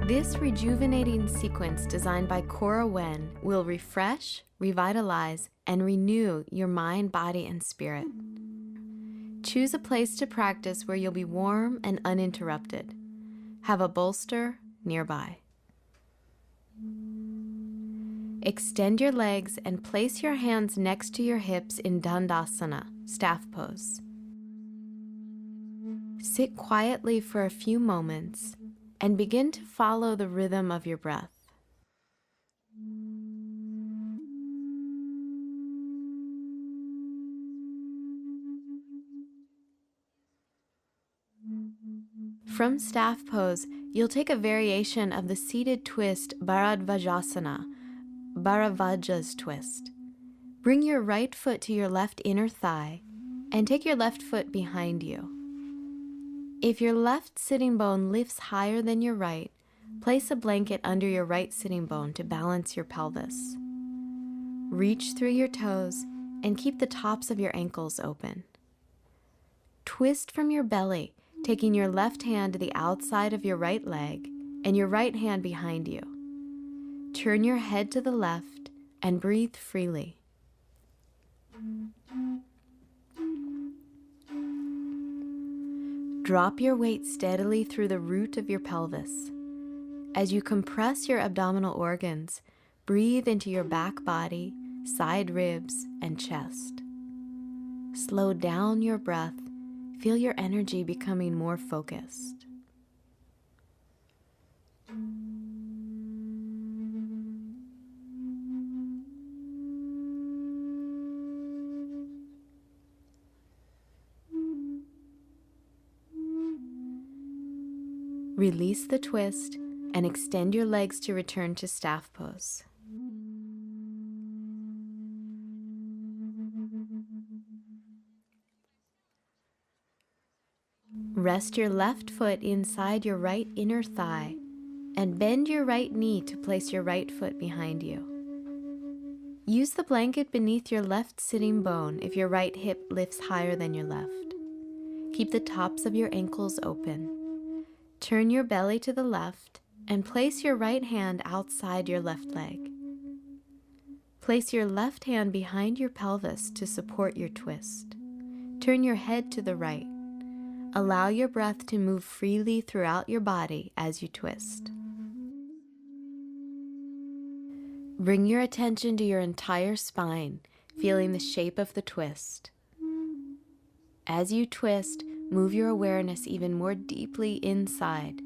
This rejuvenating sequence designed by Cora will refresh, revitalize, and renew your mind, body, and spirit. Choose a place to practice where you'll be warm and uninterrupted. Have a bolster nearby. Extend your legs and place your hands next to your hips in Dandasana, staff pose. Sit quietly for a few moments and begin to follow the rhythm of your breath. From staff pose, you'll take a variation of the seated twist Bharadvajasana, Bharavaja's twist. Bring your right foot to your left inner thigh and take your left foot behind you. If your left sitting bone lifts higher than your right, place a blanket under your right sitting bone to balance your pelvis. Reach through your toes and keep the tops of your ankles open. Twist from your belly, taking your left hand to the outside of your right leg and your right hand behind you. Turn your head to the left and breathe freely. Drop your weight steadily through the root of your pelvis. As you compress your abdominal organs, breathe into your back body, side ribs, and chest. Slow down your breath. Feel your energy becoming more focused. Release the twist and extend your legs to return to staff pose. Rest your left foot inside your right inner thigh and bend your right knee to place your right foot behind you. Use the blanket beneath your left sitting bone if your right hip lifts higher than your left. Keep the tops of your ankles open. Turn your belly to the left and place your right hand outside your left leg. Place your left hand behind your pelvis to support your twist. Turn your head to the right. Allow your breath to move freely throughout your body as you twist. Bring your attention to your entire spine, feeling the shape of the twist. As you twist, move your awareness even more deeply inside.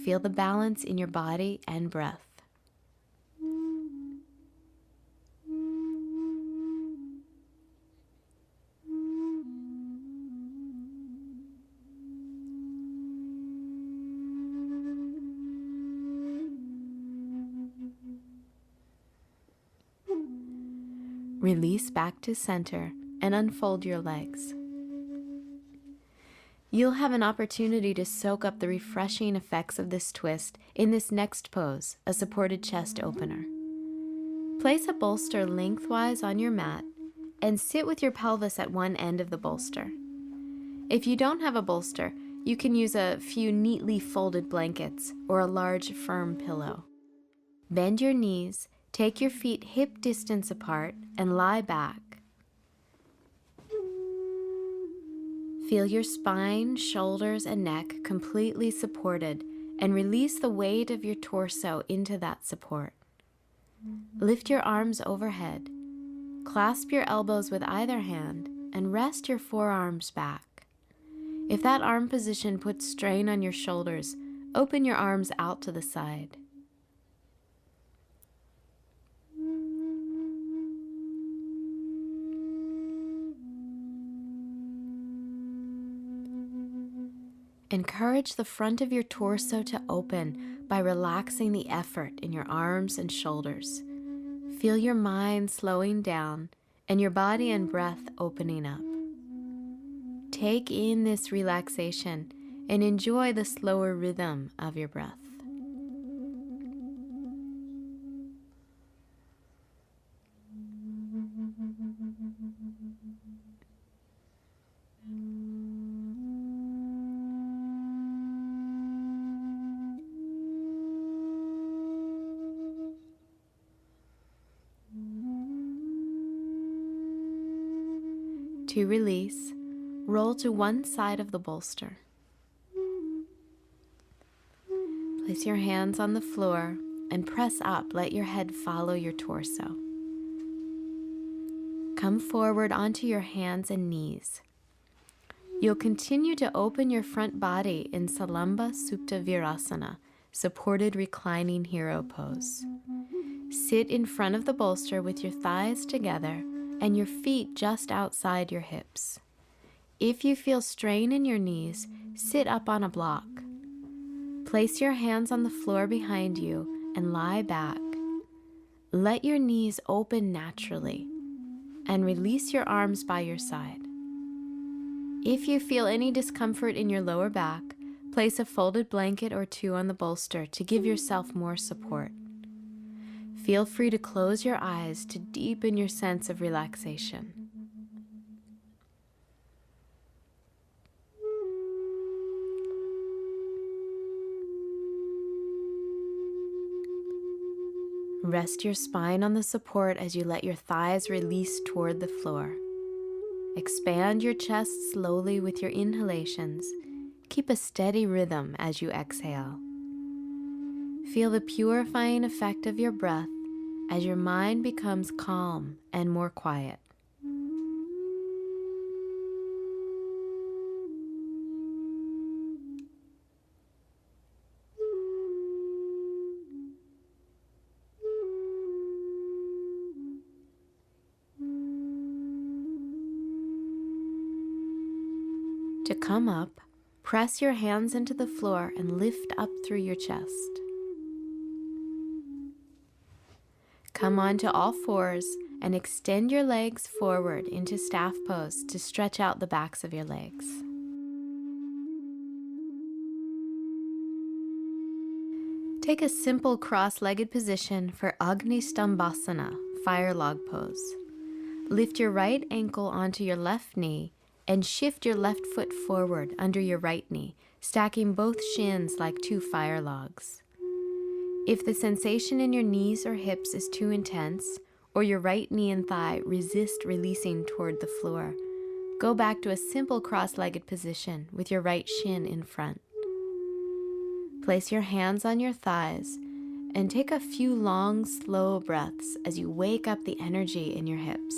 Feel the balance in your body and breath. Release back to center and unfold your legs. You'll have an opportunity to soak up the refreshing effects of this twist in this next pose, a supported chest opener. Place a bolster lengthwise on your mat and sit with your pelvis at one end of the bolster. If you don't have a bolster, you can use a few neatly folded blankets or a large firm pillow. Bend your knees, take your feet hip distance apart, and lie back. Feel your spine, shoulders, and neck completely supported, and release the weight of your torso into that support. Lift your arms overhead. Clasp your elbows with either hand, and rest your forearms back. If that arm position puts strain on your shoulders, open your arms out to the side. Encourage the front of your torso to open by relaxing the effort in your arms and shoulders. Feel your mind slowing down and your body and breath opening up. Take in this relaxation and enjoy the slower rhythm of your breath. To release, roll to one side of the bolster. Place your hands on the floor and press up. Let your head follow your torso. Come forward onto your hands and knees. You'll continue to open your front body in Salamba Supta Virasana, supported reclining hero pose. Sit in front of the bolster with your thighs together and your feet just outside your hips. If you feel strain in your knees, sit up on a block. Place your hands on the floor behind you and lie back. Let your knees open naturally and release your arms by your side. If you feel any discomfort in your lower back, place a folded blanket or two on the bolster to give yourself more support. Feel free to close your eyes to deepen your sense of relaxation. Rest your spine on the support as you let your thighs release toward the floor. Expand your chest slowly with your inhalations. Keep a steady rhythm as you exhale. Feel the purifying effect of your breath as your mind becomes calm and more quiet. To come up, press your hands into the floor and lift up through your chest. Come onto all fours and extend your legs forward into staff pose to stretch out the backs of your legs. Take a simple cross-legged position for Agni Stambhasana, fire log pose. Lift your right ankle onto your left knee and shift your left foot forward under your right knee, stacking both shins like two fire logs. If the sensation in your knees or hips is too intense, or your right knee and thigh resist releasing toward the floor, go back to a simple cross-legged position with your right shin in front. Place your hands on your thighs and take a few long, slow breaths as you wake up the energy in your hips.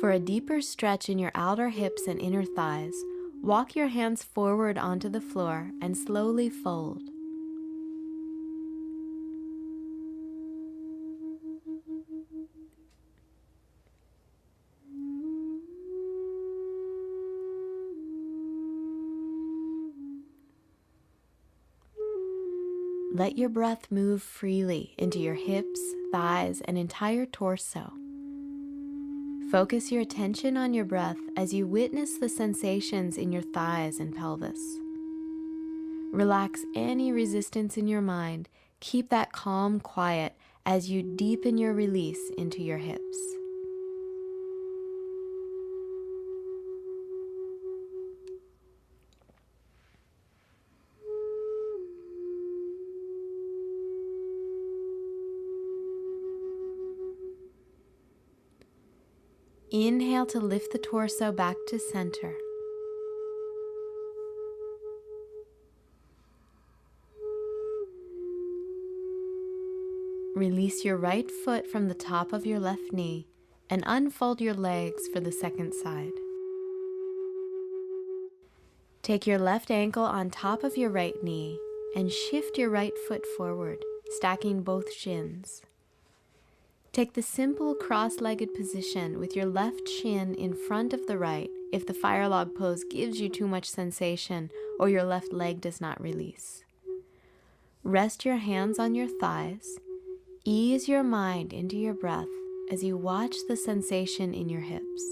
For a deeper stretch in your outer hips and inner thighs, walk your hands forward onto the floor and slowly fold. Let your breath move freely into your hips, thighs, and entire torso. Focus your attention on your breath as you witness the sensations in your thighs and pelvis. Relax any resistance in your mind. Keep that calm quiet as you deepen your release into your hips. Inhale to lift the torso back to center. Release your right foot from the top of your left knee and unfold your legs for the second side. Take your left ankle on top of your right knee and shift your right foot forward, stacking both shins. Take the simple cross-legged position with your left shin in front of the right if the fire log pose gives you too much sensation or your left leg does not release. Rest your hands on your thighs. Ease your mind into your breath as you watch the sensation in your hips.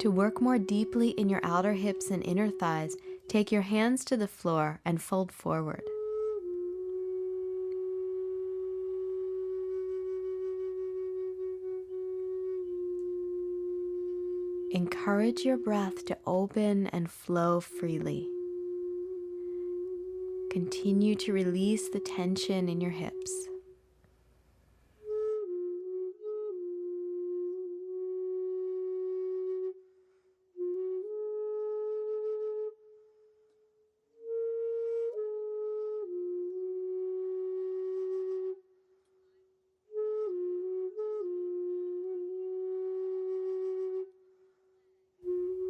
To work more deeply in your outer hips and inner thighs, take your hands to the floor and fold forward. Encourage your breath to open and flow freely. Continue to release the tension in your hips.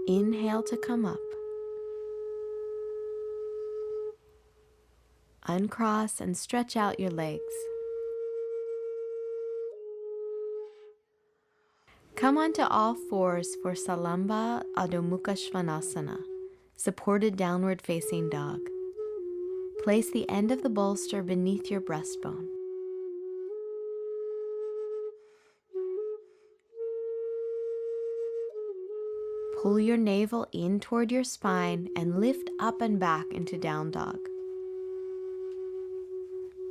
Inhale to come up. Uncross and stretch out your legs. Come onto all fours for Salamba Adho Mukha Svanasana, supported downward facing dog. Place the end of the bolster beneath your breastbone. Pull your navel in toward your spine and lift up and back into down dog.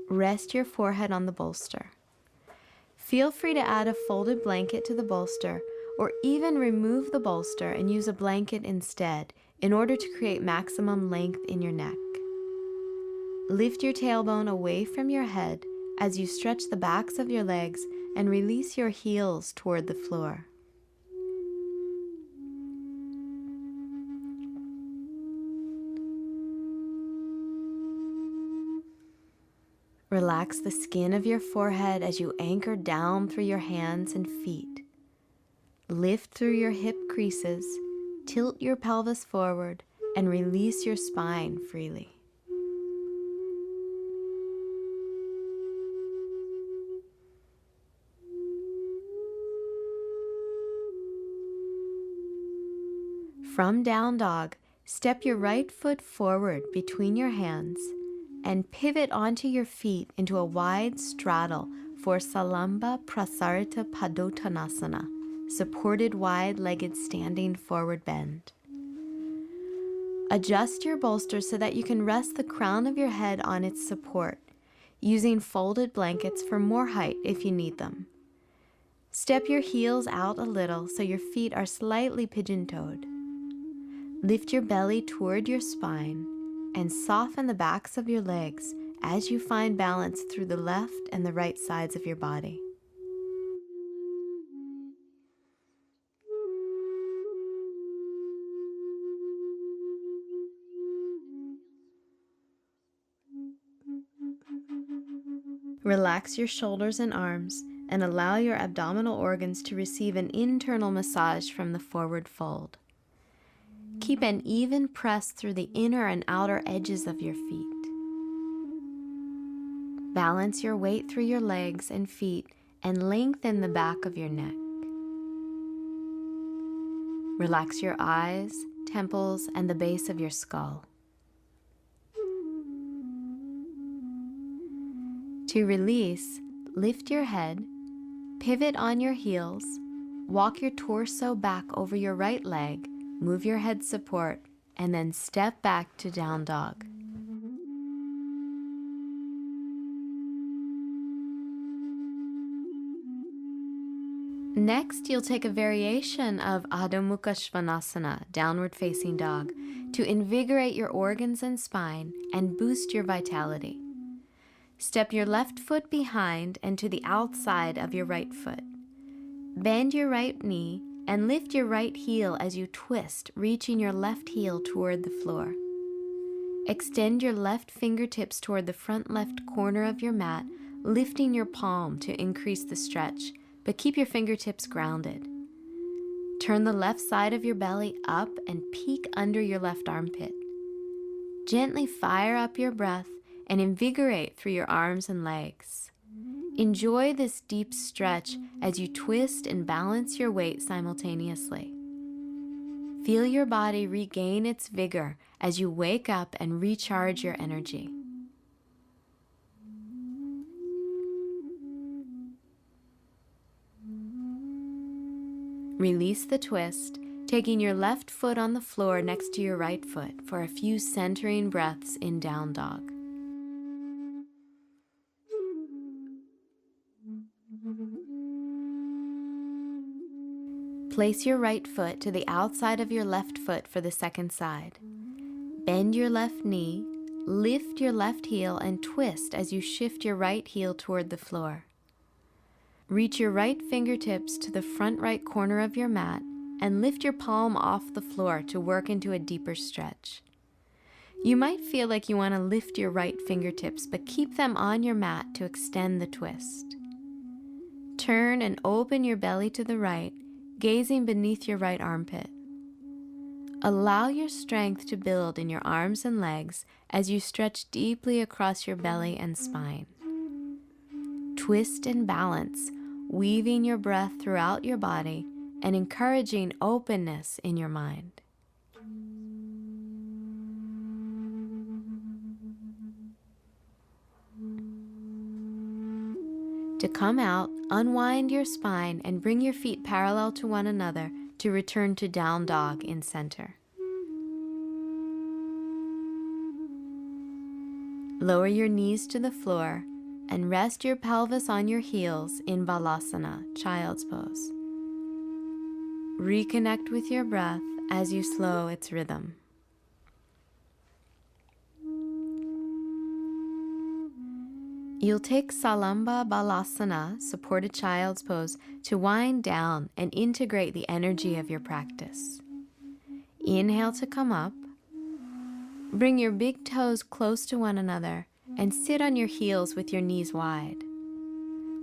Rest your forehead on the bolster. Feel free to add a folded blanket to the bolster or even remove the bolster and use a blanket instead in order to create maximum length in your neck. Lift your tailbone away from your head as you stretch the backs of your legs and release your heels toward the floor. Relax the skin of your forehead as you anchor down through your hands and feet. Lift through your hip creases, tilt your pelvis forward, and release your spine freely. From down dog, step your right foot forward between your hands and pivot onto your feet into a wide straddle for Salamba Prasarita Padottanasana, supported wide-legged standing forward bend. Adjust your bolster so that you can rest the crown of your head on its support, using folded blankets for more height if you need them. Step your heels out a little so your feet are slightly pigeon-toed. Lift your belly toward your spine and soften the backs of your legs as you find balance through the left and the right sides of your body. Relax your shoulders and arms and allow your abdominal organs to receive an internal massage from the forward fold. Keep an even press through the inner and outer edges of your feet. Balance your weight through your legs and feet and lengthen the back of your neck. Relax your eyes, temples, and the base of your skull. To release, lift your head, pivot on your heels, walk your torso back over your right leg, move your head support, and then step back to down dog. Next, you'll take a variation of Adho Mukha Svanasana, downward facing dog, to invigorate your organs and spine and boost your vitality. Step your left foot behind and to the outside of your right foot. Bend your right knee and lift your right heel as you twist, reaching your left heel toward the floor. Extend your left fingertips toward the front left corner of your mat, lifting your palm to increase the stretch, but keep your fingertips grounded. Turn the left side of your belly up and peek under your left armpit. Gently fire up your breath and invigorate through your arms and legs. Enjoy this deep stretch as you twist and balance your weight simultaneously. Feel your body regain its vigor as you wake up and recharge your energy. Release the twist, taking your left foot on the floor next to your right foot for a few centering breaths in down dog. Place your right foot to the outside of your left foot for the second side. Bend your left knee, lift your left heel, and twist as you shift your right heel toward the floor. Reach your right fingertips to the front right corner of your mat and lift your palm off the floor to work into a deeper stretch. You might feel like you want to lift your right fingertips, but keep them on your mat to extend the twist. Turn and open your belly to the right, gazing beneath your right armpit. Allow your strength to build in your arms and legs as you stretch deeply across your belly and spine. Twist and balance, weaving your breath throughout your body and encouraging openness in your mind. To come out, unwind your spine and bring your feet parallel to one another to return to down dog in center. Lower your knees to the floor and rest your pelvis on your heels in Balasana, child's pose. Reconnect with your breath as you slow its rhythm. You'll take Salamba Balasana, supported child's pose, to wind down and integrate the energy of your practice. Inhale to come up. Bring your big toes close to one another and sit on your heels with your knees wide.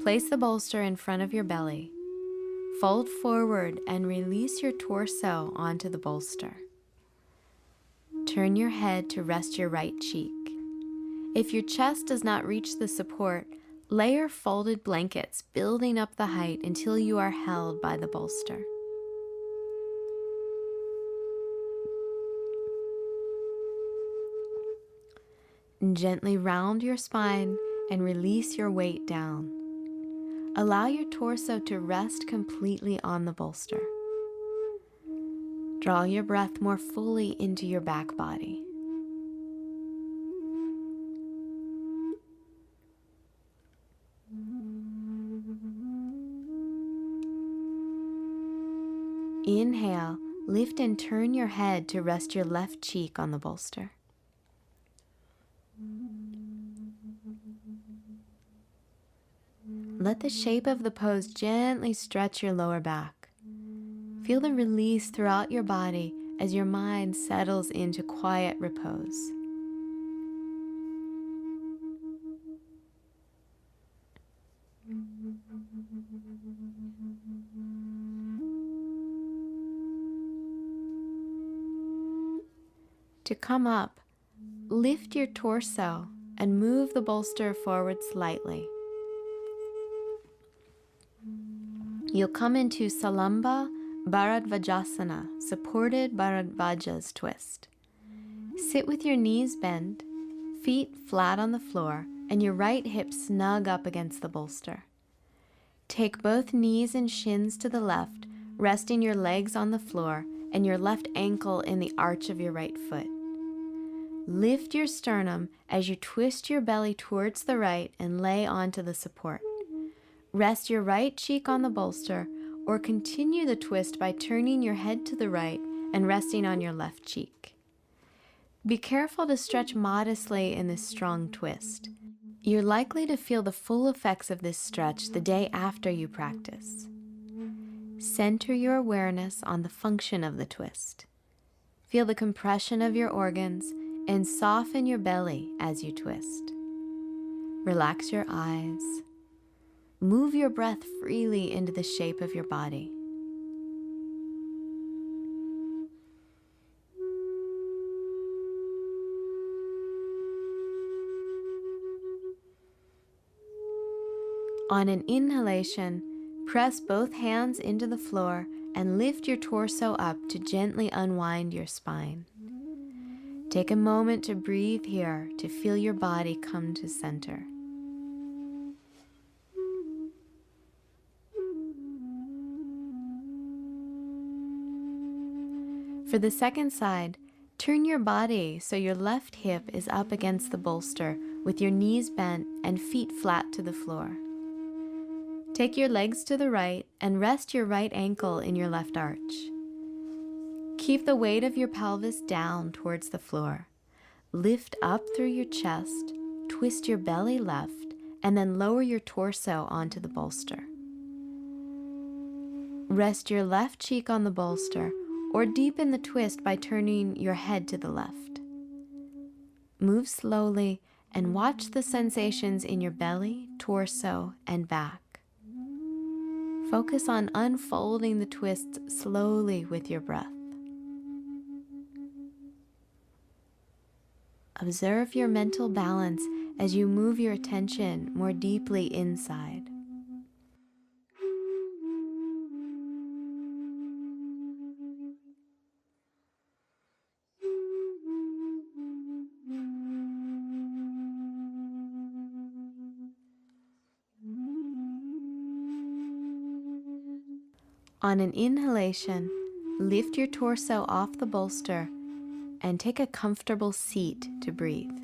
Place the bolster in front of your belly. Fold forward and release your torso onto the bolster. Turn your head to rest your right cheek. If your chest does not reach the support, layer folded blankets, building up the height until you are held by the bolster. Gently round your spine and release your weight down. Allow your torso to rest completely on the bolster. Draw your breath more fully into your back body. Inhale, lift and turn your head to rest your left cheek on the bolster. Let the shape of the pose gently stretch your lower back. Feel the release throughout your body as your mind settles into quiet repose. To come up, lift your torso and move the bolster forward slightly. You'll come into Salamba Bharadvajasana, supported Bharadvaja's twist. Sit with your knees bent, feet flat on the floor, and your right hip snug up against the bolster. Take both knees and shins to the left, resting your legs on the floor and your left ankle in the arch of your right foot. Lift your sternum as you twist your belly towards the right and lay onto the support. Rest your right cheek on the bolster or continue the twist by turning your head to the right and resting on your left cheek. Be careful to stretch modestly in this strong twist. You're likely to feel the full effects of this stretch the day after you practice. Center your awareness on the function of the twist. Feel the compression of your organs and soften your belly as you twist. Relax your eyes. Move your breath freely into the shape of your body. On an inhalation, press both hands into the floor and lift your torso up to gently unwind your spine. Take a moment to breathe here to feel your body come to center. For the second side, turn your body so your left hip is up against the bolster with your knees bent and feet flat to the floor. Take your legs to the right and rest your right ankle in your left arch. Keep the weight of your pelvis down towards the floor. Lift up through your chest, twist your belly left, and then lower your torso onto the bolster. Rest your left cheek on the bolster or deepen the twist by turning your head to the left. Move slowly and watch the sensations in your belly, torso, and back. Focus on unfolding the twists slowly with your breath. Observe your mental balance as you move your attention more deeply inside. On an inhalation, lift your torso off the bolster and take a comfortable seat to breathe.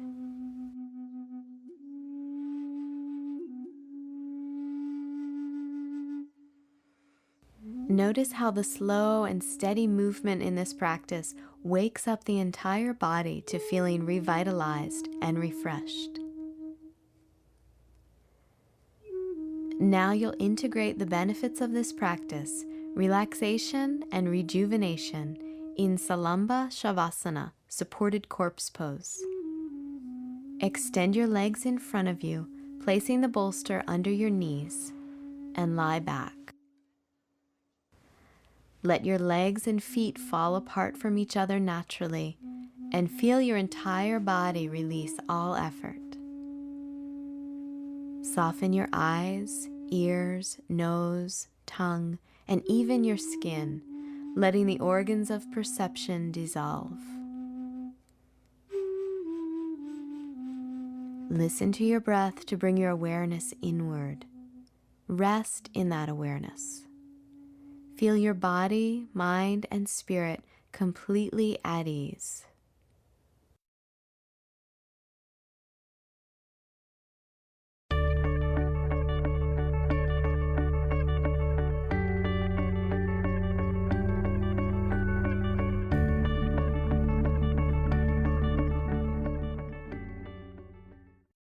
Notice how the slow and steady movement in this practice wakes up the entire body to feeling revitalized and refreshed. Now you'll integrate the benefits of this practice, relaxation and rejuvenation, in Salamba Shavasana, supported corpse pose. Extend your legs in front of you, placing the bolster under your knees, and lie back. Let your legs and feet fall apart from each other naturally, and feel your entire body release all effort. Soften your eyes, ears, nose, tongue, and even your skin, letting the organs of perception dissolve. Listen to your breath to bring your awareness inward. Rest in that awareness. Feel your body, mind, and spirit completely at ease.